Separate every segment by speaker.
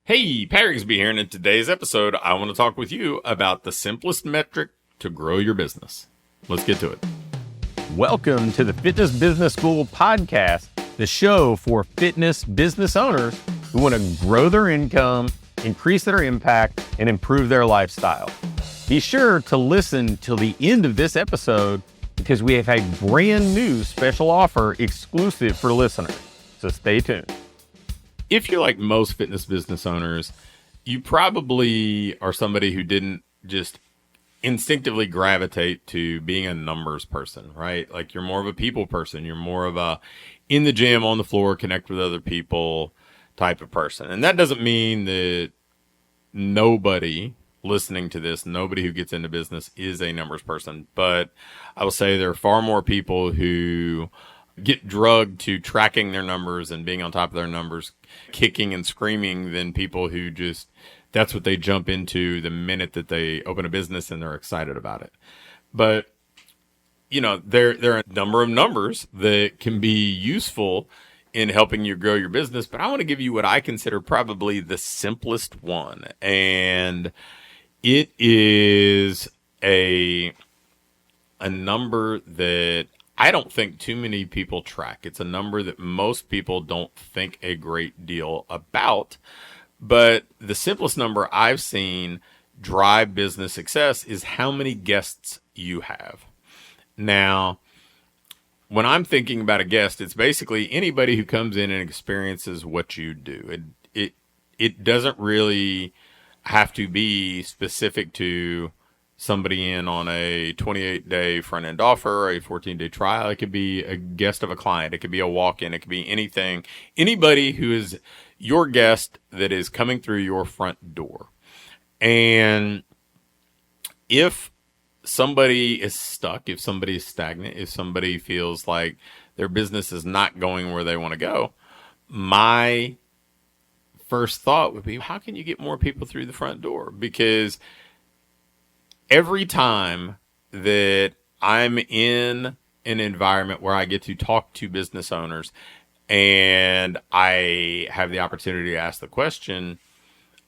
Speaker 1: Hey, Rigsby here, and in today's episode, I want to talk with you about the simplest metric to grow your business. Let's get to it.
Speaker 2: Welcome to the Fitness Business School podcast, the show for fitness business owners who want to grow their income, increase their impact, and improve their lifestyle. Be sure to listen till the end of this episode because we have a brand new special offer exclusive for listeners. So stay tuned.
Speaker 1: If you're like most fitness business owners, you probably are somebody who didn't just instinctively gravitate to being a numbers person, right? Like you're more of a people person. You're more of a in the gym, on the floor, connect with other people type of person. And that doesn't mean that nobody listening to this, nobody who gets into business is a numbers person. But I will say there are far more people who get drugged to tracking their numbers and being on top of their numbers, kicking and screaming than people who just, that's what they jump into the minute that they open a business and they're excited about it. But, you know, there are a number of numbers that can be useful in helping you grow your business, but I want to give you what I consider probably the simplest one. And it is a number that I don't think too many people track. It's a number that most people don't think a great deal about. But the simplest number I've seen drive business success is how many guests you have. Now, when I'm thinking about a guest, it's basically anybody who comes in and experiences what you do. It doesn't really have to be specific to somebody in on a 28-day front-end offer, a 14-day trial. It could be a guest of a client. It could be a walk-in. It could be anything. Anybody who is your guest that is coming through your front door. And if somebody is stuck, if somebody is stagnant, if somebody feels like their business is not going where they want to go, my first thought would be, how can you get more people through the front door? Because every time that I'm in an environment where I get to talk to business owners and I have the opportunity to ask the question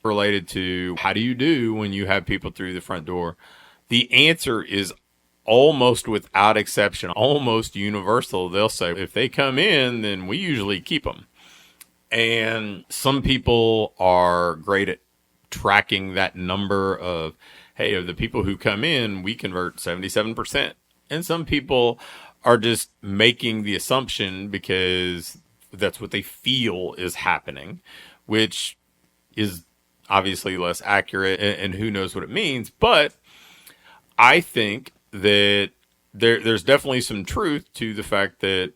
Speaker 1: related to how do you do when you have people through the front door, the answer is almost without exception, almost universal. They'll say, if they come in, then we usually keep them. And some people are great at tracking that number of, hey, of the people who come in, we convert 77%. And some people are just making the assumption because that's what they feel is happening, which is obviously less accurate and who knows what it means. But I think that there's definitely some truth to the fact that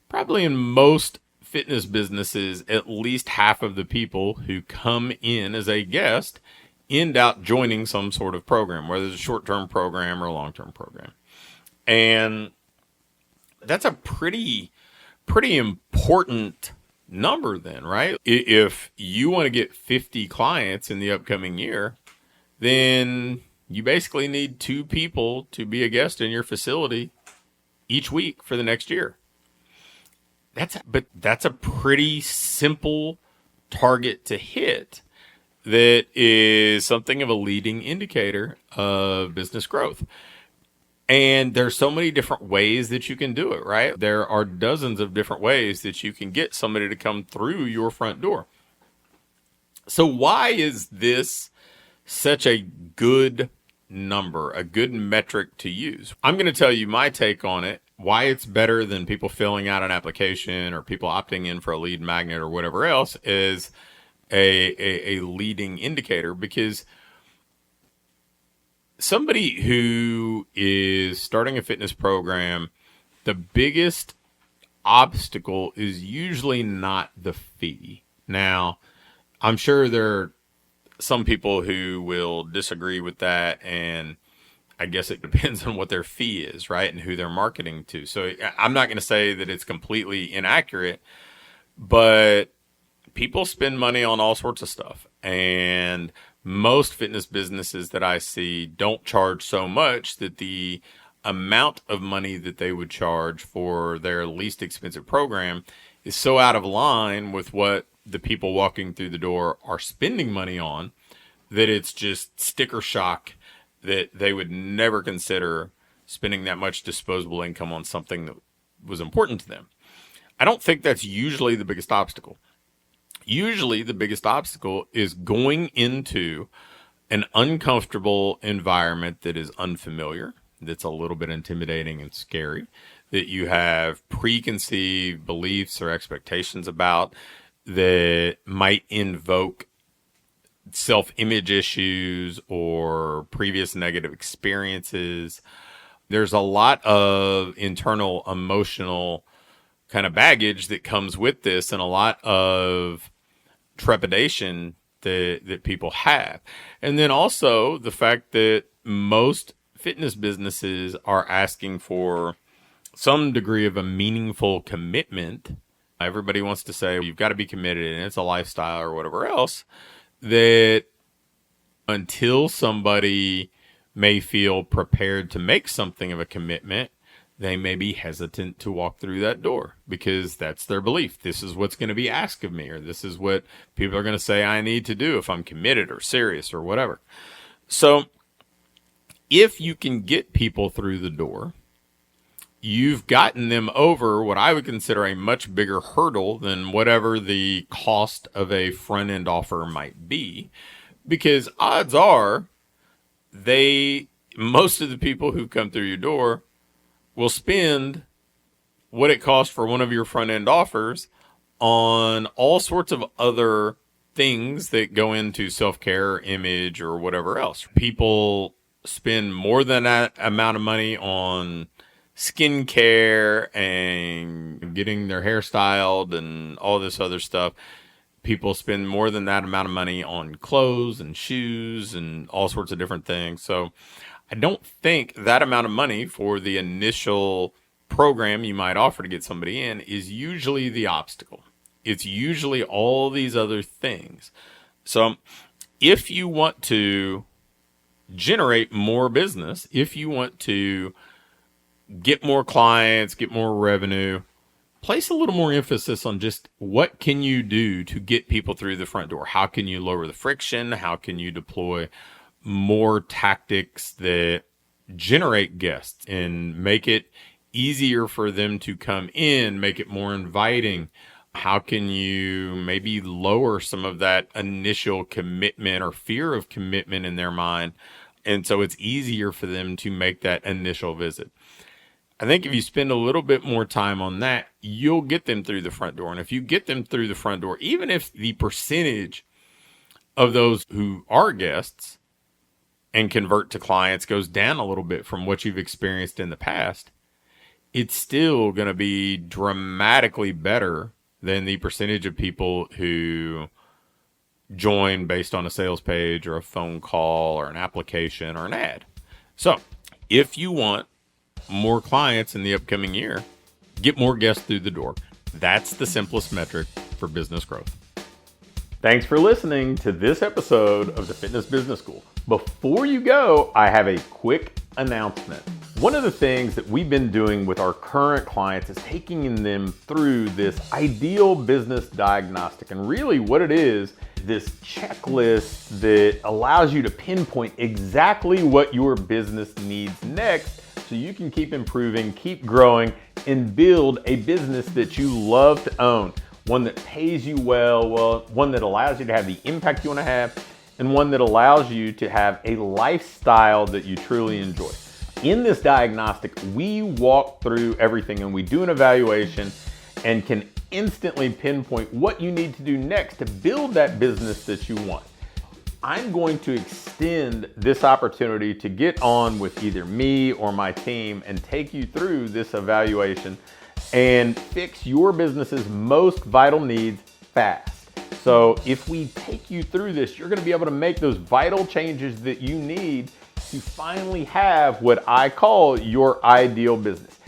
Speaker 1: probably in most fitness businesses, at least half of the people who come in as a guest end up joining some sort of program, whether it's a short-term program or a long-term program. And that's a pretty important number then, right? If you want to get 50 clients in the upcoming year, then you basically need 2 people to be a guest in your facility each week for the next year. That's a pretty simple target to hit that is something of a leading indicator of business growth. And there's so many different ways that you can do it, right? There are dozens of different ways that you can get somebody to come through your front door. So why is this such a good number, a good metric to use? I'm going to tell you my take on it, why it's better than people filling out an application or people opting in for a lead magnet or whatever else is a leading indicator, because somebody who is starting a fitness program, the biggest obstacle is usually not the fee. Now, I'm sure there are some people who will disagree with that, and I guess it depends on what their fee is, right, and who they're marketing to. So I'm not going to say that it's completely inaccurate, but people spend money on all sorts of stuff. And most fitness businesses that I see don't charge so much that the amount of money that they would charge for their least expensive program is so out of line with what the people walking through the door are spending money on, that it's just sticker shock that they would never consider spending that much disposable income on something that was important to them. I don't think that's usually the biggest obstacle. Usually the biggest obstacle is going into an uncomfortable environment that is unfamiliar, that's a little bit intimidating and scary, that you have preconceived beliefs or expectations about, that might invoke self-image issues or previous negative experiences. There's a lot of internal emotional kind of baggage that comes with this, and a lot of trepidation that people have. And then also the fact that most fitness businesses are asking for some degree of a meaningful commitment. Everybody wants to say you've got to be committed and it's a lifestyle or whatever else, that until somebody may feel prepared to make something of a commitment, they may be hesitant to walk through that door because that's their belief. This is what's going to be asked of me, or this is what people are going to say I need to do if I'm committed or serious or whatever. So if you can get people through the door, you've gotten them over what I would consider a much bigger hurdle than whatever the cost of a front end offer might be, because odds are most of the people who come through your door will spend what it costs for one of your front end offers on all sorts of other things that go into self-care, image, or whatever else. People spend more than that amount of money on skincare and getting their hair styled and all this other stuff. People spend more than that amount of money on clothes and shoes and all sorts of different things. So I don't think that amount of money for the initial program you might offer to get somebody in is usually the obstacle. It's usually all these other things. So if you want to generate more business, if you want to get more clients, get more revenue, place a little more emphasis on just what can you do to get people through the front door? How can you lower the friction? How can you deploy more tactics that generate guests and make it easier for them to come in, make it more inviting? How can you maybe lower some of that initial commitment or fear of commitment in their mind, and so it's easier for them to make that initial visit? I think if you spend a little bit more time on that, you'll get them through the front door. And if you get them through the front door, even if the percentage of those who are guests and convert to clients goes down a little bit from what you've experienced in the past, it's still going to be dramatically better than the percentage of people who join based on a sales page or a phone call or an application or an ad. So if you want more clients in the upcoming year, get more guests through the door. That's the simplest metric for business growth. Thanks for listening to this episode of the Fitness Business School. Before you go, I have a quick announcement. One of the things that we've been doing with our current clients is taking them through this ideal business diagnostic. And really what it is this checklist that allows you to pinpoint exactly what your business needs next so you can keep improving, keep growing, and build a business that you love to own. One that pays you well, one that allows you to have the impact you want to have, and one that allows you to have a lifestyle that you truly enjoy. In this diagnostic, we walk through everything and we do an evaluation and can instantly pinpoint what you need to do next to build that business that you want. I'm going to extend this opportunity to get on with either me or my team and take you through this evaluation and fix your business's most vital needs fast. So if we take you through this, you're going to be able to make those vital changes that you need to finally have what I call your ideal business.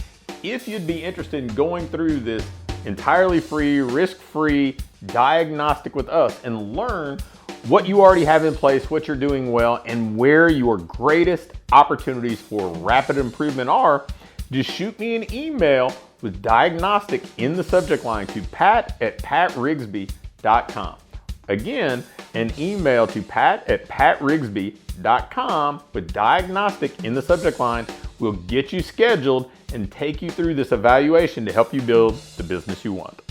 Speaker 1: If you'd be interested in going through this entirely free, risk-free diagnostic with us and learn what you already have in place, what you're doing well, and where your greatest opportunities for rapid improvement are, just shoot me an email with diagnostic in the subject line to pat@patrigsby.com. patrigsby.com. Again, an email to pat@patrigsby.com with diagnostic in the subject line will get you scheduled and take you through this evaluation to help you build the business you want.